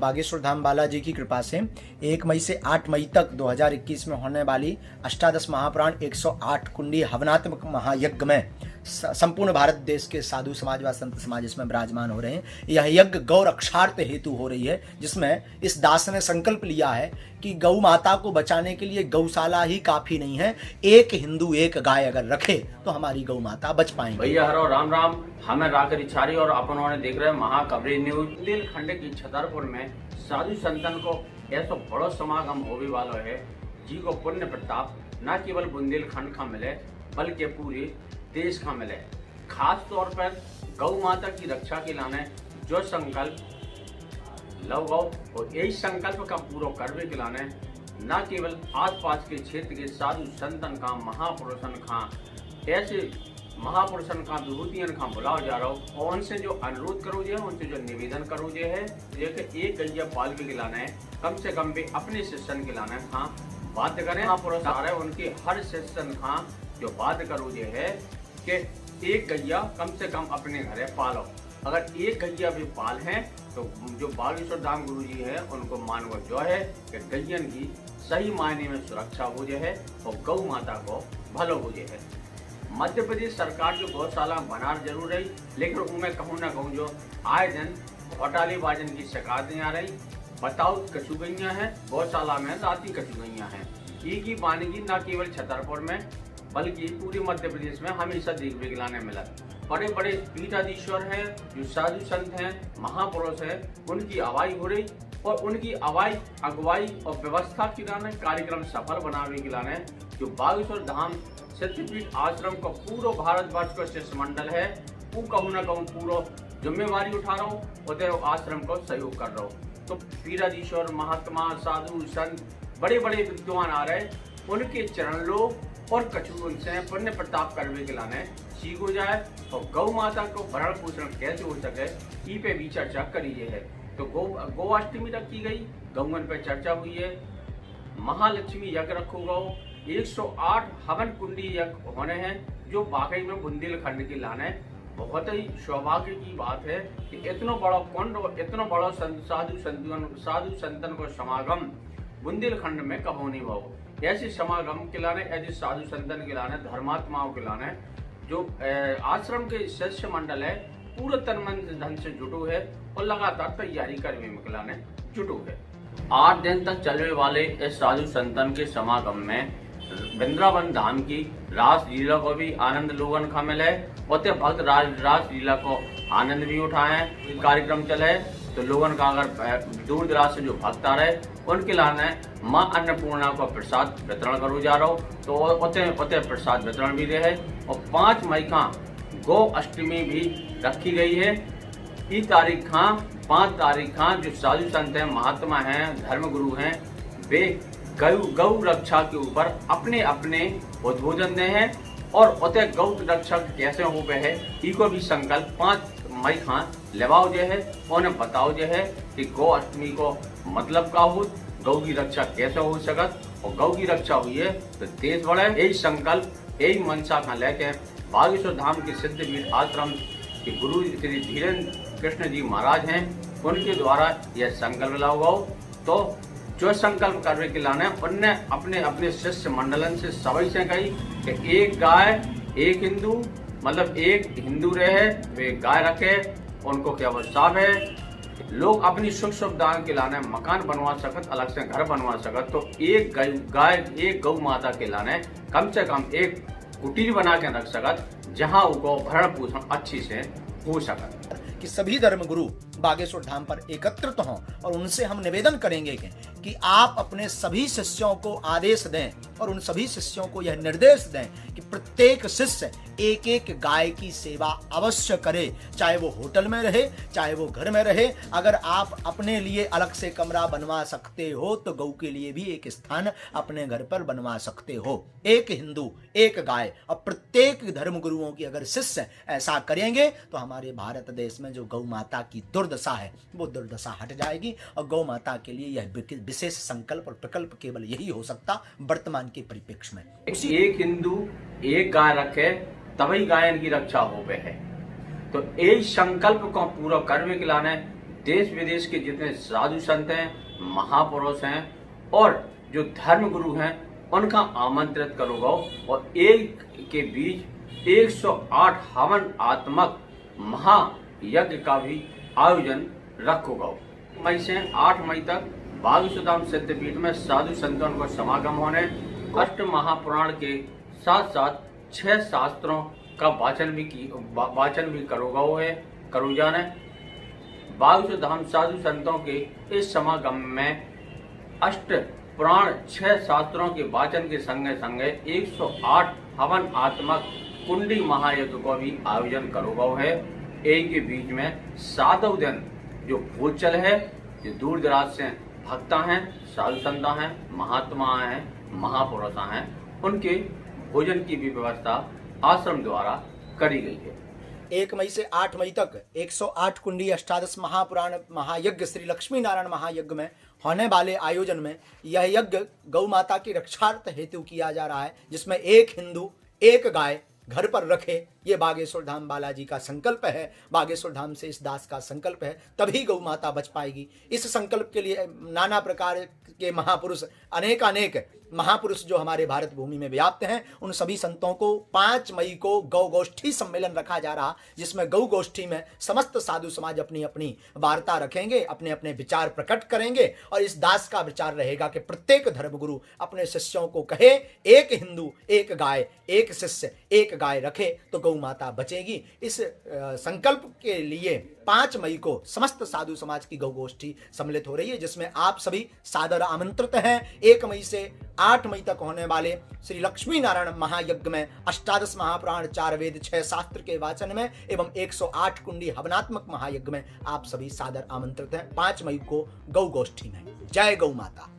बागेश्वर धाम बालाजी की कृपा से 1 मई से 8 मई तक 2021 में होने वाली अष्टादश महापुराण 108 कुंडी हवनात्मक महायज्ञ में संपूर्ण भारत देश के साधु समाज व संत समाज इसमें विराजमान हो रहे हैं। यह यज्ञ गौ रक्षार्थ हेतु हो रही है, जिसमें इस दास ने संकल्प लिया है कि गौ माता को बचाने के लिए गौशाला ही काफी नहीं है, एक हिंदू एक गाय अगर रखे तो हमारी गौ माता बच पाएंगे। भैया हरो राम राम, हमें राकर इच्छारी और अपन देख रहे हैं महाकवरी न्यूज। बुंदेलखंड की छतरपुर में साधु संतन को ऐसा बड़ो समागम होने वाला है, जी को पुण्य प्रताप न केवल बुंदेलखंड का मिले बल्कि पूरे देश का मिले। खास तौर पर गौ माता की रक्षा के लाने जो संकल्प लव गौ और यही संकल्प का पूरा करने के लाने न केवल आसपास के क्षेत्र के साधु संतन का महापुरुषन का ऐसे महापुरुषन का विभूतियन का बुलाव जा रहा हो और उनसे जो अनुरोध करो जे, उनसे जो निवेदन करो जे है एक गैया पाल के लाना है, कम से कम भी अपने शिष्यन के लाना है। बात करें महापुरुष आ रहे उनके हर शिष्यन का जो बात करो जे है कि एक गैया कम से कम अपने घरे पालो। अगर एक गैया भी पाल है तो जो बागेश्वर धाम गुरु जी है उनको मानव जो है कि गैयन की सही मायने में सुरक्षा हो जाए और गौ माता को भलो हो जाए। मध्य प्रदेश सरकार जो गौशाला बना जरूर रही, लेकिन उनमें कहूँ ना कहूँ जो आए दिन घोटालेबाजन की शिकायतें आ रही। बताओ कछु गैया है गौशाला में, राती कछु गैया है। एक ही वानगी न केवल छतरपुर में बल्कि पूरे मध्य प्रदेश में हमेशा देखने के लाने मिला। बड़े बड़े पीठाधीश्वर हैं, जो साधु संत हैं, महापुरुष हैं, उनकी अगुवाई हो रही और उनकी अगुवाई और व्यवस्था के लाने कार्यक्रम सफल बनाने के लाने जो बागेश्वर धाम सिद्धपीठ आश्रम का पूरा भारतवर्ष का शिष्यमंडल है, वो कहूँ ना कहूँ पूरा जिम्मेवारी उठा रहा हूँ और आश्रम को सहयोग कर रहा हूँ। तो पीठाधीश्वर महात्मा साधु संत बड़े बड़े विद्वान आ रहे, उनके चरण लो और कछु उनसे पुण्य प्रताप करने के लाने सीख हो जाए और गौ माता को भरण पोषण कैसे हो सके ई पे भी चर्चा करी है। तो गौअष्टमी रखी गई, गौवन पे चर्चा हुई है। महालक्ष्मी यज्ञ रखो गौ 108 हवन कुंडी यज्ञ होने हैं जो वाकई में बुंदेलखंड के लाने बहुत ही सौभाग्य की बात है कि इतना बड़ा कुंड और इतना बड़ा साधु संतन को समागम बुंदेलखंड में कब होनी हो। ऐसे समागम के लाने, ऐसे साधु संतन के लाने, धर्मात्माओं के लाने जो आश्रम के शिष्य मंडल है पूरे तन मन धन से जुटो है और लगातार तैयारी करने में लाने जुटो है। 8 दिन तक चलने वाले इस साधु संतन के समागम में वृंदावन धाम की रास लीला को भी आनंद लोगन का मिले और भक्त रास लीला को आनंद भी उठाए। कार्यक्रम चले तो लोगन का अगर दूर दराज से जो भक्त आ रहे उनके लाने माँ अन्नपूर्णा को प्रसाद वितरण करो जा रहा हो तो उते प्रसाद वितरण भी रहे। और 5 मई का गौ अष्टमी भी रखी गई है। ई तारीख का 5 तारीख का जो साधु संत हैं, महात्मा हैं, धर्मगुरु हैं, वे गौ रक्षा के ऊपर अपने अपने उद्बोधन दे हैं और उते गौ रक्षा कैसे हो गए है इको भी संकल्प 5 मई का लेवाओ जो है उन्हें बताओ जो है कि गौ अष्टमी को मतलब का हो, गौ की रक्षा कैसे हो सकत और गौ की रक्षा हुई है तो देश बढ़े। यही संकल्प यही मनसा का लेके बागेश्वर धाम के सिद्धपीठ आश्रम के गुरु श्री धीरेन्द्र कृष्ण जी महाराज हैं, उनके द्वारा यह संकल्प लाओ। तो जो संकल्प करने के लाने उनने अपने अपने शिष्य मंडलन से सभी से कही कि एक गाय एक हिंदू, मतलब एक हिंदू रहे वे गाय रखे, उनको क्या वो साफ है। लोग अपनी सुख सुविधा के लाने मकान बनवा सकत, अलग से घर बनवा सकत, तो एक गाय एक गौ माता के लाने कम से कम एक कुटीर बना के रख सकत जहाँ उनको भरण पोषण अच्छी से हो सकत। कि सभी धर्मगुरु बागेश्वर धाम पर एकत्रित हों और उनसे हम निवेदन करेंगे कि आप अपने सभी शिष्यों को आदेश दें और उन सभी शिष्यों को यह निर्देश दें कि प्रत्येक शिष्य एक एक गाय की सेवा अवश्य करे, चाहे वो होटल में रहे चाहे वो घर में रहे। अगर आप अपने लिए अलग से कमरा बनवा सकते हो तो गौ के लिए भी एक स्थान अपने घर पर बनवा सकते हो। एक हिंदू एक गाय, और प्रत्येक धर्मगुरुओं की अगर शिष्य ऐसा करेंगे तो हमारे भारत देश में जो गौ माता की दुर्दशा है वो दुर्दशा हट जाएगी। और गौ माता के लिए यह विशेष संकल्प और प्रकल्प केवल यही हो सकता वर्तमान के परिप्रेक्ष्य में। एक हिंदू एक गाय रखे तभी गायन की रक्षा हो गए है। तो यही संकल्प को पूरा करने के लाने देश विदेश के जितने साधु संत हैं, महापुरुष हैं और जो धर्म गुरु हैं उनका आमंत्रित करोगा और एक के बीच 108 हवनात्मक महायज्ञ का भी आयोजन रखोगा। मई से 8 मई तक बागेश्वर सिद्धपीठ में साधु संतों को समागम होने, अष्ट महापुराण के साथ साथ 6 शास्त्रों का वाचन भी करो जाने। बागेश्वर धाम साधु संतों के इस समागम में अष्ट पुराण 6 शास्त्रों के वाचन के संगे संगे 108 हवनात्मक कुंडी महायज्ञ को भी आयोजन करो है। एक के बीच में 7 दिन जो भोजल है, जो दूर दराज से भक्ता हैं, साधु संता हैं, महात्मा हैं, महापुरुषा हैं, उनके भोजन की भी व्यवस्था आश्रम द्वारा करी गई है। 1 मई से 8 मई तक 108 कुंडी अष्टादश महापुराण महायज्ञ श्री लक्ष्मी नारायण महायज्ञ में होने वाले आयोजन में यह यज्ञ गौ माता की रक्षार्थ हेतु किया जा रहा है, जिसमें एक हिंदू एक गाय घर पर रखे, ये बागेश्वर धाम बालाजी का संकल्प है। बागेश्वर धाम से इस दास का संकल्प है, तभी गौ माता बच पाएगी। इस संकल्प के लिए नाना प्रकार के महापुरुष, अनेक महापुरुष जो हमारे भारत भूमि में व्याप्त हैं, उन सभी संतों को 5 मई को गौ गोष्ठी सम्मेलन रखा जा रहा, जिसमें गौ गोष्ठी में समस्त साधु समाज अपनी अपनी वार्ता रखेंगे, अपने अपने विचार प्रकट करेंगे और इस दास का विचार रहेगा कि प्रत्येक धर्मगुरु अपने शिष्यों को कहे, एक हिंदू एक गाय, एक शिष्य एक गाय रखे तो गौ माता बचेगी। इस संकल्प के लिए 5 मई को समस्त साधु समाज की गौ गोष्ठी सम्मिलित हो रही है, जिसमें आप सभी सादर आमंत्रित हैं। 1 मई से 8 मई तक होने वाले श्री लक्ष्मी नारायण महायज्ञ में अष्टादश महापुराण 4 वेद 6 शास्त्र के वाचन में एवं 108 कुंडी हवनात्मक महायज्ञ में आप सभी सादर आमंत्रित हैं। 5 मई को गौ गोष्ठी में। जय गौ माता।